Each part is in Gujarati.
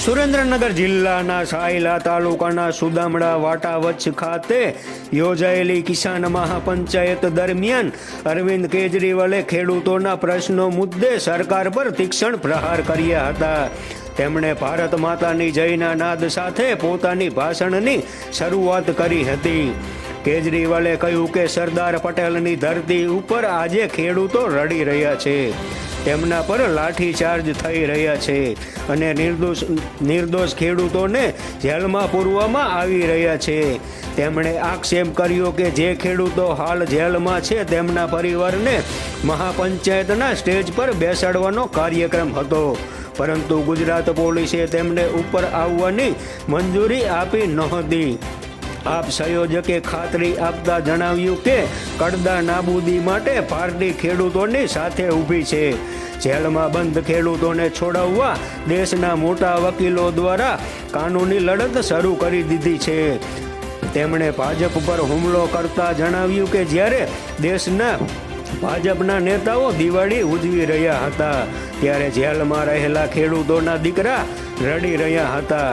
સુરેન્દ્રનગર જિલ્લાના સાયલા તાલુકાના સુદામડા વાટા વચ્ચ ખાતે યોજાયેલી કિસાન મહાપંચાયત દરમિયાન અરવિંદ કેજરીવાલે ખેડૂતોના પ્રશ્નો મુદ્દે સરકાર પર તીક્ષ્ણ પ્રહાર કર્યા હતા। તેમણે ભારત માતાની જયના નાદ સાથે પોતાની ભાષણની શરૂઆત કરી હતી। કેજરીવાલે કહ્યું કે સરદાર પટેલની ધરતી ઉપર આજે ખેડૂતો રડી રહ્યા છે, તેમના પર લાઠીચાર્જ થઈ રહ્યા છે અને નિર્દોષ ખેડૂતોને જેલમાં પૂરવામાં આવી રહ્યા છે। તેમણે આક્ષેપ કર્યો કે જે ખેડૂતો હાલ જેલમાં છે તેમના પરિવારને મહાપંચાયતના સ્ટેજ પર બેસાડવાનો કાર્યક્રમ હતો, પરંતુ ગુજરાત પોલીસે તેમને ઉપર આવવાની મંજૂરી આપી નહોતી। આપ સંયોજકે ખાતરી આપતા જણાવ્યું કે કડદા નાબૂદી માટે પાર્ટી ખેડૂતોની સાથે ઊભી છે। જેલમાં બંધ ખેડૂતોને છોડાવવા દેશના મોટા વકીલો દ્વારા કાનૂની લડત શરૂ કરી દીધી છે। તેમણે ભાજપ પર હુમલો કરતા જણાવ્યું કે જ્યારે દેશના ભાજપના નેતાઓ દિવાળી ઉજવી રહ્યા હતા ત્યારે જેલમાં રહેલા ખેડૂતોના દીકરા રડી રહ્યા હતા।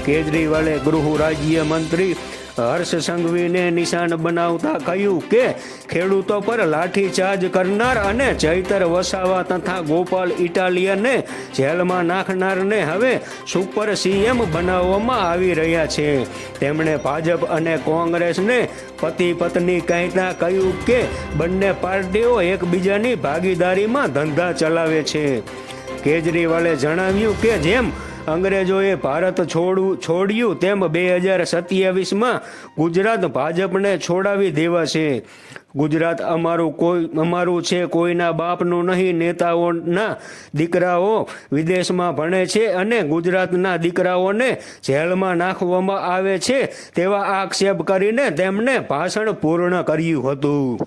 કેજરીવાલે ગૃહ રાજ્ય મંત્રી હર્ષ સંઘવીને નિશાન બનાવતા કહ્યું કે ખેડૂતો પર લાઠીચાર્જ કરનાર અને ચૈતર વસાવા તથા ગોપાલ ઇટાલિયાને જેલમાં નાખનારને હવે સુપર સીએમ બનાવવામાં આવી રહ્યા છે। તેમણે ભાજપ અને કોંગ્રેસને પતિ પત્ની કહેતા કહ્યું કે બંને પાર્ટીઓ એકબીજાની ભાગીદારીમાં ધંધા ચલાવે છે। કેજરીવાલે જણાવ્યું કે જેમ અંગ્રેજોએ ભારત છોડ્યું તેમ 2027માં ગુજરાત ભાજપને છોડાવી દેવાશે। ગુજરાત અમારું છે, કોઈના બાપનું નહીં। નેતાઓના દીકરાઓ વિદેશમાં ભણે છે અને ગુજરાતના દીકરાઓને જેલમાં નાખવામાં આવે છે તેવા આક્ષેપ કરીને તેમણે ભાષણ પૂર્ણ કર્યું હતું।